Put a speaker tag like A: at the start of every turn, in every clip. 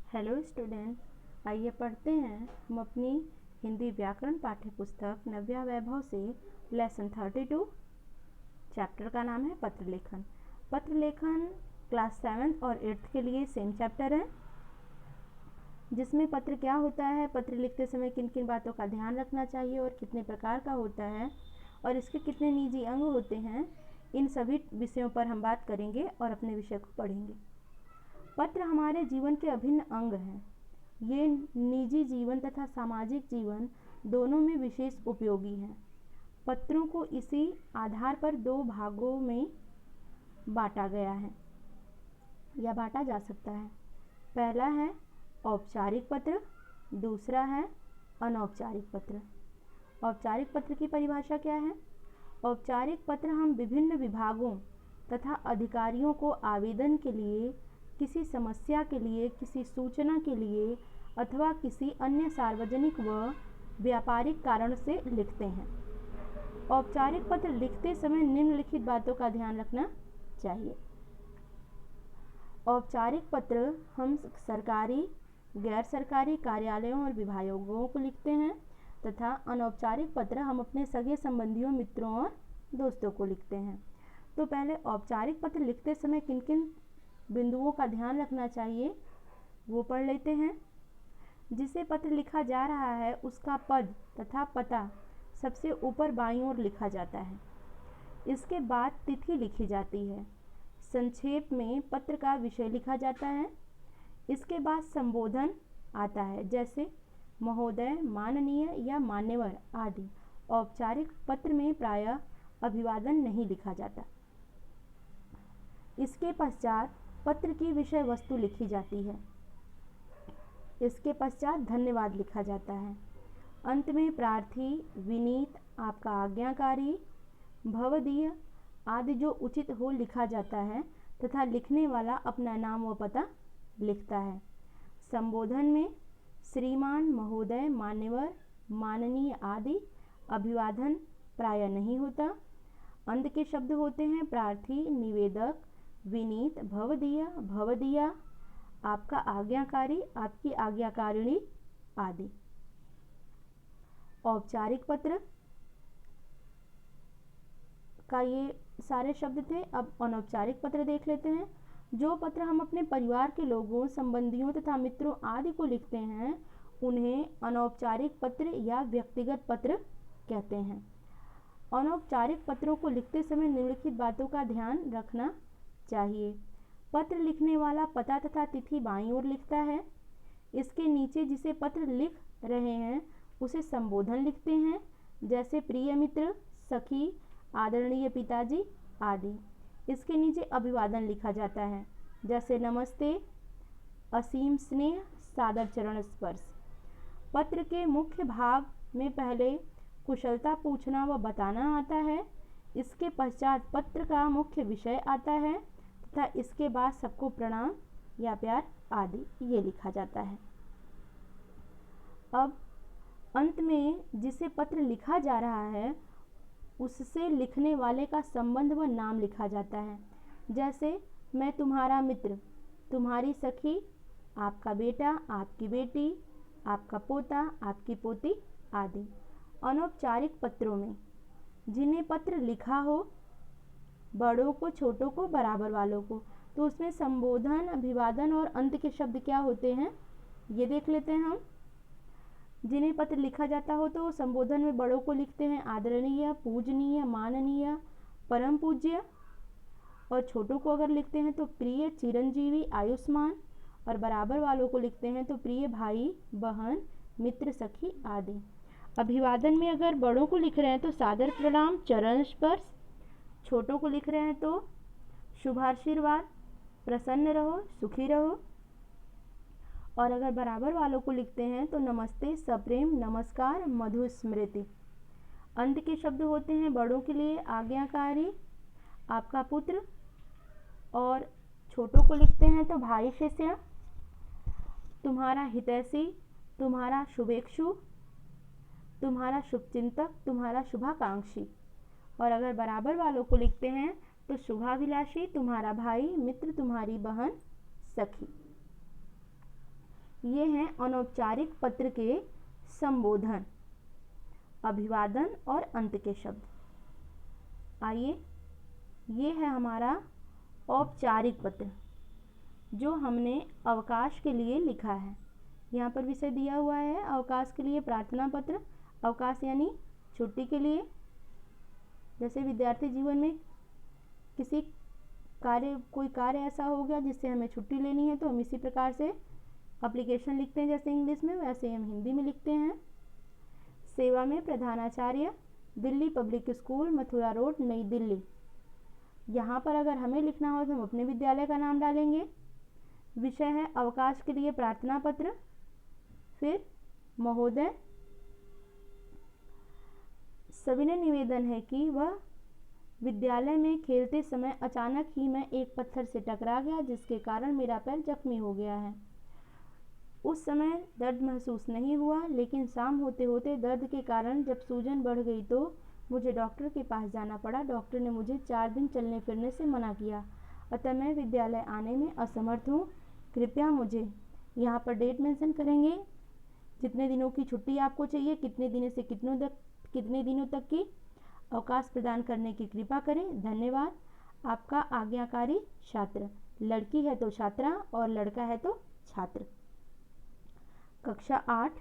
A: Hello student, आइए पढ़ते हैं हम अपनी हिंदी व्याकरण पाठ्य पुस्तक नव्या वैभव से लेसन 32। चैप्टर का नाम है पत्र लेखन। पत्र लेखन क्लास 7 और 8 के लिए सेम चैप्टर है, जिसमें पत्र क्या होता है, पत्र लिखते समय किन किन बातों का ध्यान रखना चाहिए और कितने प्रकार का होता है और इसके कितने निजी अंग होते हैं, इन सभी विषयों पर हम बात करेंगे और अपने विषय को पढ़ेंगे। पत्र हमारे जीवन के अभिन्न अंग हैं। ये निजी जीवन तथा सामाजिक जीवन दोनों में विशेष उपयोगी हैं। पत्रों को इसी आधार पर दो भागों में बांटा गया है या बांटा जा सकता है। पहला है औपचारिक पत्र, दूसरा है अनौपचारिक पत्र। औपचारिक पत्र की परिभाषा क्या है? औपचारिक पत्र हम विभिन्न विभागों तथा अधिकारियों को आवेदन के लिए, किसी समस्या के लिए, किसी सूचना के लिए अथवा किसी अन्य सार्वजनिक व व्यापारिक कारण से लिखते हैं। औपचारिक पत्र लिखते समय निम्नलिखित बातों का ध्यान रखना चाहिए। औपचारिक पत्र हम सरकारी, गैर सरकारी कार्यालयों और विभागों को लिखते हैं तथा अनौपचारिक पत्र हम अपने सगे संबंधियों, मित्रों और दोस्तों को लिखते हैं। तो पहले औपचारिक पत्र लिखते समय किन किन बिंदुओं का ध्यान रखना चाहिए वो पढ़ लेते हैं। जिसे पत्र लिखा जा रहा है उसका पद तथा पता सबसे ऊपर बाईं ओर लिखा जाता है। इसके बाद तिथि लिखी जाती है। संक्षेप में पत्र का विषय लिखा जाता है। इसके बाद संबोधन आता है, जैसे महोदय, माननीय या मान्यवर आदि। औपचारिक पत्र में प्रायः अभिवादन नहीं लिखा जाता। इसके पश्चात पत्र की विषय वस्तु लिखी जाती है। इसके पश्चात धन्यवाद लिखा जाता है। अंत में प्रार्थी, विनीत, आपका आज्ञाकारी, भवदीय आदि जो उचित हो लिखा जाता है तथा लिखने वाला अपना नाम व पता लिखता है। संबोधन में श्रीमान, महोदय, मान्यवर, माननीय आदि। अभिवादन प्रायः नहीं होता। अंत के शब्द होते हैं प्रार्थी, निवेदक, विनीत, भवदीय, भवदीया, आपका आज्ञाकारी, आपकी आज्ञाकारिणी आदि। औपचारिक पत्र का ये सारे शब्द थे। अब अनौपचारिक पत्र देख लेते हैं। जो पत्र हम अपने परिवार के लोगों, संबंधियों तथा मित्रों आदि को लिखते हैं उन्हें अनौपचारिक पत्र या व्यक्तिगत पत्र कहते हैं। अनौपचारिक पत्रों को लिखते समय निम्नलिखित बातों का ध्यान रखना चाहिए। पत्र लिखने वाला पता तथा तिथि बाईं ओर लिखता है। इसके नीचे जिसे पत्र लिख रहे हैं उसे संबोधन लिखते हैं, जैसे प्रिय मित्र, सखी, आदरणीय पिताजी आदि। इसके नीचे अभिवादन लिखा जाता है, जैसे नमस्ते, असीम स्नेह, सादर चरण स्पर्श। पत्र के मुख्य भाग में पहले कुशलता पूछना व बताना आता है। इसके पश्चात पत्र का मुख्य विषय आता है तथा इसके बाद सबको प्रणाम या प्यार आदि ये लिखा जाता है। अब अंत में जिसे पत्र लिखा जा रहा है उससे लिखने वाले का संबंध व नाम लिखा जाता है, जैसे मैं तुम्हारा मित्र, तुम्हारी सखी, आपका बेटा, आपकी बेटी, आपका पोता, आपकी पोती आदि। अनौपचारिक पत्रों में जिन्हें पत्र लिखा हो, बड़ों को, छोटों को, बराबर वालों को, तो उसमें संबोधन, अभिवादन और अंत के शब्द क्या होते हैं ये देख लेते हैं हम। जिन्हें पत्र लिखा जाता हो तो संबोधन में बड़ों को लिखते हैं आदरणीय, पूजनीय, माननीय, परम पूज्य, और छोटों को अगर लिखते हैं तो प्रिय, चिरंजीवी, आयुष्मान, और बराबर वालों को लिखते हैं तो प्रिय भाई, बहन, मित्र, सखी आदि। अभिवादन में अगर बड़ों को लिख रहे हैं तो सादर प्रणाम, चरण स्पर्श। छोटों को लिख रहे हैं तो शुभाशीर्वाद, प्रसन्न रहो, सुखी रहो। और अगर बराबर वालों को लिखते हैं तो नमस्ते, सप्रेम, नमस्कार, मधुर स्मृति। अंत के शब्द होते हैं बड़ों के लिए आज्ञाकारी, आपका पुत्र, और छोटों को लिखते हैं तो भाई शिष्य, तुम्हारा हितैषी, तुम्हारा शुभेक्षु, तुम्हारा शुभचिंतक, तुम्हारा शुभाकांक्षी। और अगर बराबर वालों को लिखते हैं तो शुभाभिलाषी, तुम्हारा भाई, मित्र, तुम्हारी बहन, सखी। ये हैं अनौपचारिक पत्र के संबोधन, अभिवादन और अंत के शब्द। आइए, ये है हमारा औपचारिक पत्र जो हमने अवकाश के लिए लिखा है। यहाँ पर विषय दिया हुआ है अवकाश के लिए प्रार्थना पत्र। अवकाश यानी छुट्टी के लिए। जैसे विद्यार्थी जीवन में कोई कार्य ऐसा हो गया जिससे हमें छुट्टी लेनी है, तो हम इसी प्रकार से एप्लीकेशन लिखते हैं, जैसे इंग्लिश में, वैसे हम हिंदी में लिखते हैं। सेवा में प्रधानाचार्य, Delhi public school, Mathura road, नई दिल्ली। यहाँ पर अगर हमें लिखना हो तो हम अपने विद्यालय का नाम डालेंगे। विषय है अवकाश के लिए प्रार्थना पत्र। फिर महोदय, सविनय निवेदन है कि वह विद्यालय में खेलते समय अचानक ही मैं एक पत्थर से टकरा गया, जिसके कारण मेरा पैर जख्मी हो गया है। उस समय दर्द महसूस नहीं हुआ, लेकिन शाम होते होते दर्द के कारण जब सूजन बढ़ गई तो मुझे डॉक्टर के पास जाना पड़ा। डॉक्टर ने मुझे 4 दिन चलने फिरने से मना किया, अतः मैं विद्यालय आने में असमर्थ हूँ। कृपया मुझे, यहाँ पर डेट मेंशन करेंगे, जितने दिनों की छुट्टी आपको चाहिए, कितने दिनों से कितने दिनों तक की अवकाश प्रदान करने की कृपा करें। धन्यवाद। आपका आज्ञाकारी छात्र। लड़की है तो छात्रा और लड़का है तो छात्र। कक्षा 8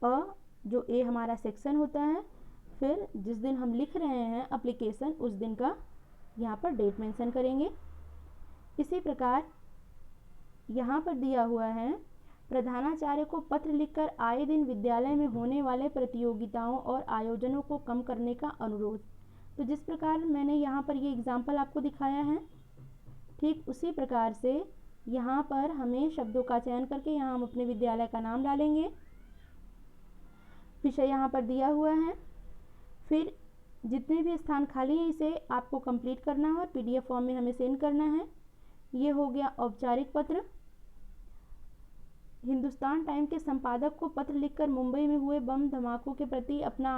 A: अ, जो ए हमारा सेक्शन होता है। फिर जिस दिन हम लिख रहे हैं एप्लीकेशन, उस दिन का यहाँ पर डेट मेंशन करेंगे। इसी प्रकार यहाँ पर दिया हुआ है, प्रधानाचार्य को पत्र लिखकर आए दिन विद्यालय में होने वाले प्रतियोगिताओं और आयोजनों को कम करने का अनुरोध। तो जिस प्रकार मैंने यहाँ पर ये एग्जाम्पल आपको दिखाया है, ठीक उसी प्रकार से यहाँ पर हमें शब्दों का चयन करके यहाँ हम अपने विद्यालय का नाम डालेंगे। विषय यहाँ पर दिया हुआ है। फिर जितने भी स्थान खाली हैं इसे आपको कंप्लीट करना है और PDF फॉर्म में हमें सेंड करना है। ये हो गया औपचारिक पत्र। हिंदुस्तान टाइम के संपादक को पत्र लिखकर मुंबई में हुए बम धमाकों के प्रति अपना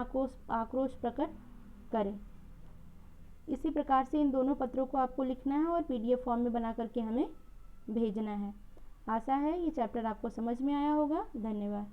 A: आक्रोश प्रकट करें। इसी प्रकार से इन दोनों पत्रों को आपको लिखना है और PDF फॉर्म में बना करके हमें भेजना है। आशा है ये चैप्टर आपको समझ में आया होगा। धन्यवाद।